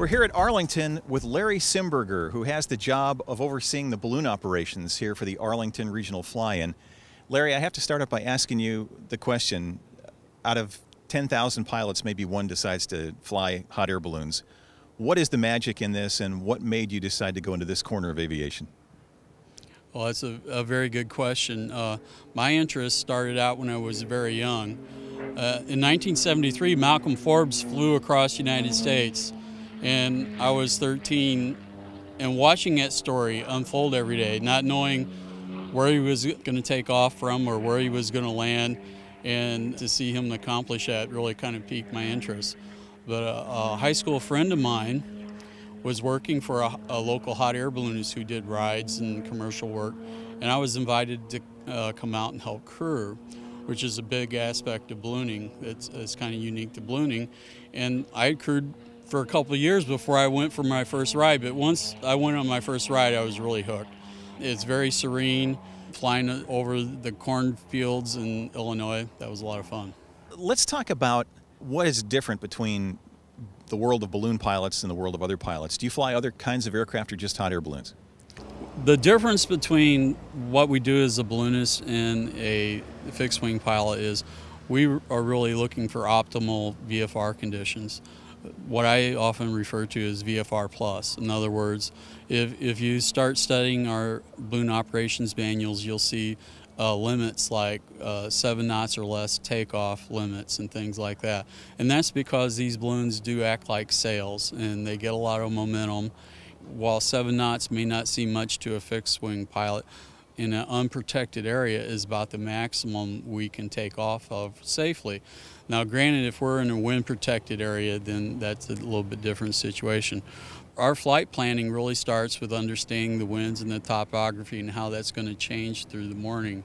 We're here at Arlington with Larry Simburger, who has the job of overseeing the balloon operations here for the Arlington Regional Fly-In. Larry, I have to start off by asking you the question, out of 10,000 pilots, maybe one decides to fly hot air balloons. What is the magic in this, and what made you decide to go into this corner of aviation? Well, that's a very good question. My interest started out when I was very young. In 1973, Malcolm Forbes flew across the United States, and I was 13, and watching that story unfold every day, not knowing where he was going to take off from or where he was going to land, and to see him accomplish that really kind of piqued my interest. But a high school friend of mine was working for a local hot air balloonist who did rides and commercial work, and I was invited to come out and help crew, which is a big aspect of ballooning. It's kind of unique to ballooning, and I had crewed for a couple of years before I went for my first ride, but once I went on my first ride, I was really hooked. It's very serene, flying over the cornfields in Illinois. That was a lot of fun. Let's talk about what is different between the world of balloon pilots and the world of other pilots. Do you fly other kinds of aircraft or just hot air balloons? The difference between what we do as a balloonist and a fixed-wing pilot is we are really looking for optimal VFR conditions. What I often refer to as VFR plus. In other words, if you start studying our balloon operations manuals, you'll see limits like 7 knots or less takeoff limits and things like that. And that's because these balloons do act like sails and they get a lot of momentum. While 7 knots may not seem much to a fixed-wing pilot, in an unprotected area is about the maximum we can take off of safely. Now granted, if we're in a wind-protected area, then that's a little bit different situation. Our flight planning really starts with understanding the winds and the topography and how that's going to change through the morning.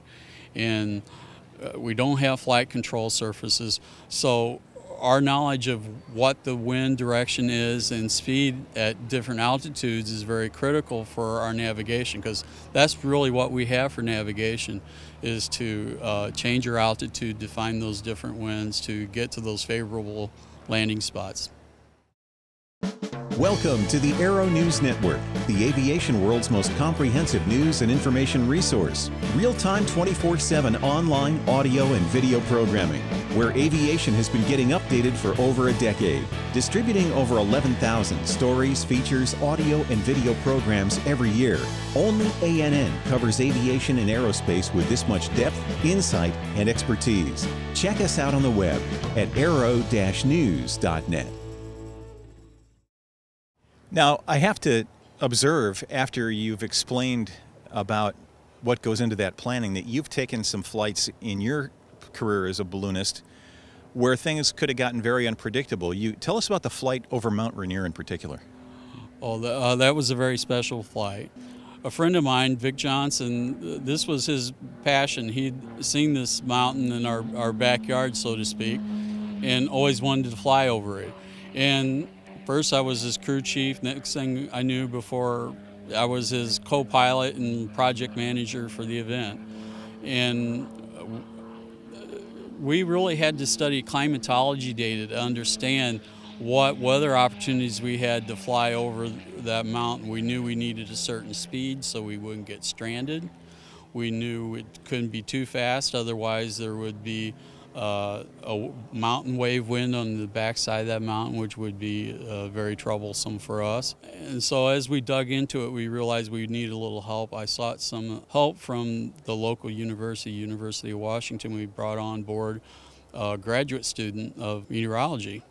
And we don't have flight control surfaces, so our knowledge of what the wind direction is and speed at different altitudes is very critical for our navigation, because that's really what we have for navigation, is to change your altitude to find those different winds to get to those favorable landing spots. Welcome to the Aero-News Network, the aviation world's most comprehensive news and information resource. Real-time 24/7 online audio and video programming, where aviation has been getting updated for over a decade. Distributing over 11,000 stories, features, audio, and video programs every year. Only ANN covers aviation and aerospace with this much depth, insight, and expertise. Check us out on the web at aero-news.net. Now, I have to observe, after you've explained about what goes into that planning, that you've taken some flights in your career as a balloonist where things could have gotten very unpredictable. Tell us about the flight over Mount Rainier in particular. Oh, that was a very special flight. A friend of mine, Vic Johnson, this was his passion. He'd seen this mountain in our backyard, so to speak, and always wanted to fly over it. And first I was his crew chief. Next thing I knew, before I was his co-pilot and project manager for the event. And we really had to study climatology data to understand what weather opportunities we had to fly over that mountain. We knew we needed a certain speed so we wouldn't get stranded. We knew it couldn't be too fast, otherwise there would be a mountain wave wind on the backside of that mountain, which would be very troublesome for us. And so as we dug into it, we realized we needed a little help. I sought some help from the local university, University of Washington. We brought on board a graduate student of meteorology.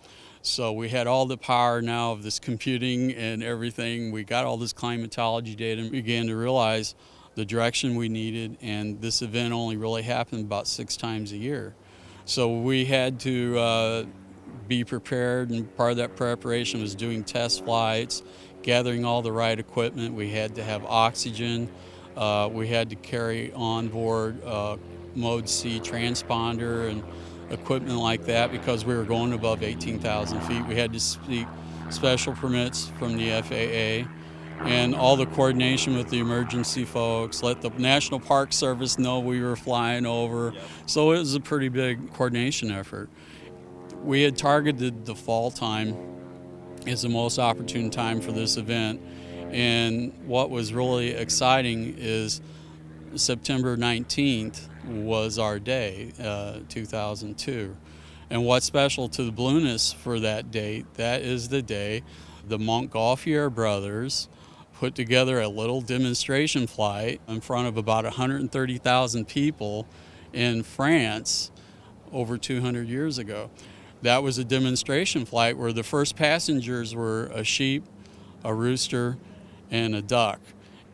So we had all the power now of this computing and everything. We got all this climatology data and began to realize the direction we needed, and this event only really happened about 6 times a year. So we had to be prepared, and part of that preparation was doing test flights, gathering all the right equipment. We had to have oxygen. We had to carry on board Mode C transponder and equipment like that because we were going above 18,000 feet. We had to seek special permits from the FAA, and all the coordination with the emergency folks, let the National Park Service know we were flying over. Yep. So it was a pretty big coordination effort. We had targeted the fall time is the most opportune time for this event. And what was really exciting is September 19th was our day, 2002. And what's special to the balloonists for that date, that is the day the Montgolfier brothers put together a little demonstration flight in front of about 130,000 people in France over 200 years ago. That was a demonstration flight where the first passengers were a sheep, a rooster, and a duck.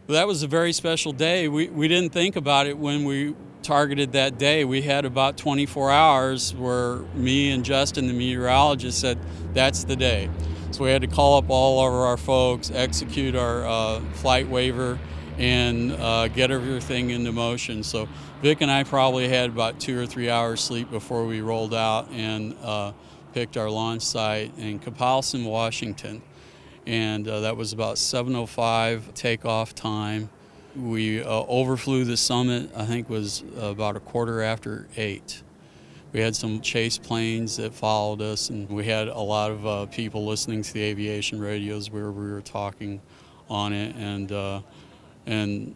That was a very special day. We didn't think about it when we targeted that day. We had about 24 hours where me and Justin, the meteorologist, said that's the day. So we had to call up all of our folks, execute our flight waiver, and get everything into motion. So Vic and I probably had about 2 or 3 hours sleep before we rolled out and picked our launch site in Kapalsin, Washington. And that was about 7:05 takeoff time. We overflew the summit, I think was about 8:15. We had some chase planes that followed us, and we had a lot of people listening to the aviation radios where we were talking on it, and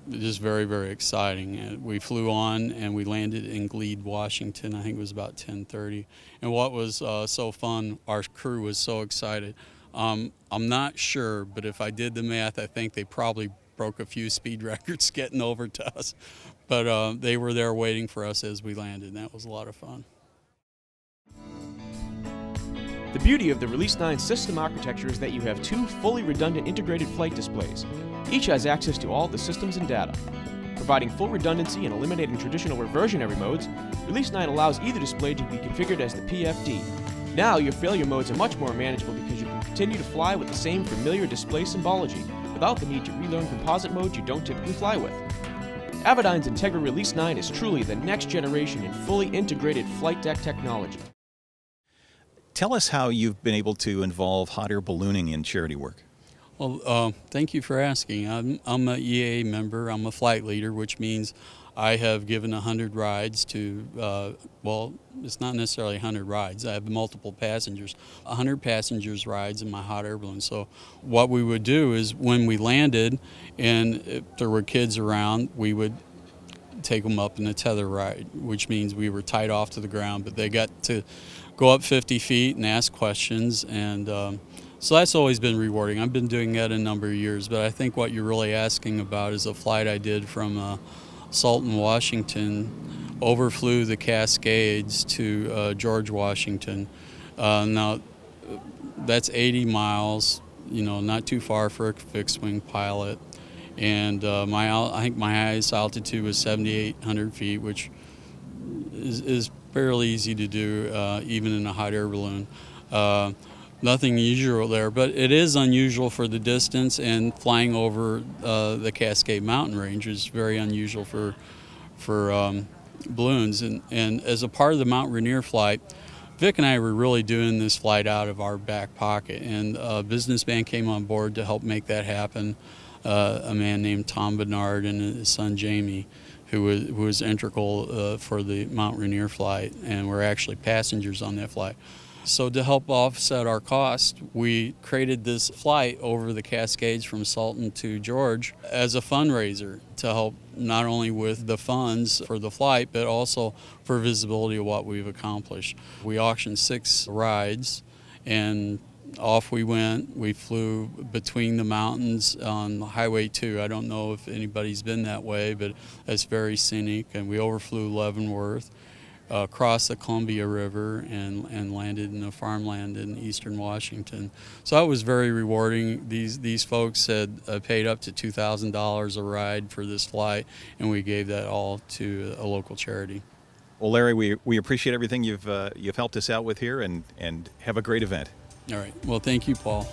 just very, very exciting. And we flew on and we landed in Glebe, Washington. I think it was about 10:30. And what was so fun, our crew was so excited. I'm not sure, but if I did the math, I think they probably broke a few speed records getting over to us. But they were there waiting for us as we landed, and that was a lot of fun. The beauty of the Release 9 system architecture is that you have 2 fully redundant integrated flight displays. Each has access to all the systems and data. Providing full redundancy and eliminating traditional reversionary modes, Release 9 allows either display to be configured as the PFD. Now your failure modes are much more manageable because you can continue to fly with the same familiar display symbology without the need to relearn composite modes you don't typically fly with. Avidyne's Integra Release 9 is truly the next generation in fully integrated flight deck technology. Tell us how you've been able to involve hot air ballooning in charity work. Well, thank you for asking. I'm an EAA member. I'm a flight leader, which means I have given 100 rides to, well, it's not necessarily 100 rides. I have multiple passengers, 100 passengers rides in my hot air balloon. So what we would do is when we landed and if there were kids around, we would take them up in a tether ride, which means we were tied off to the ground, but they got to go up 50 feet and ask questions. And so that's always been rewarding. I've been doing that a number of years, but I think what you're really asking about is a flight I did from Salton, Washington, overflew the Cascades to George, Washington. Now, that's 80 miles, you know, not too far for a fixed-wing pilot. And I think my highest altitude was 7,800 feet, which is fairly easy to do, even in a hot air balloon. Nothing unusual there, but it is unusual for the distance, and flying over the Cascade Mountain Range is very unusual for balloons. And as a part of the Mount Rainier flight, Vic and I were really doing this flight out of our back pocket, and a businessman came on board to help make that happen, a man named Tom Bernard and his son Jamie, who was integral for the Mount Rainier flight, and were actually passengers on that flight. So to help offset our cost, we created this flight over the Cascades from Salton to George as a fundraiser to help not only with the funds for the flight, but also for visibility of what we've accomplished. We auctioned 6 rides, and off we went. We flew between the mountains on Highway 2. I don't know if anybody's been that way, but it's very scenic. And we overflew Leavenworth, across the Columbia River, and landed in a farmland in eastern Washington. So that was very rewarding. These folks had paid up to $2,000 a ride for this flight, and we gave that all to a local charity. Well, Larry, we appreciate everything you've helped us out with here, and have a great event. All right. Well, thank you, Paul.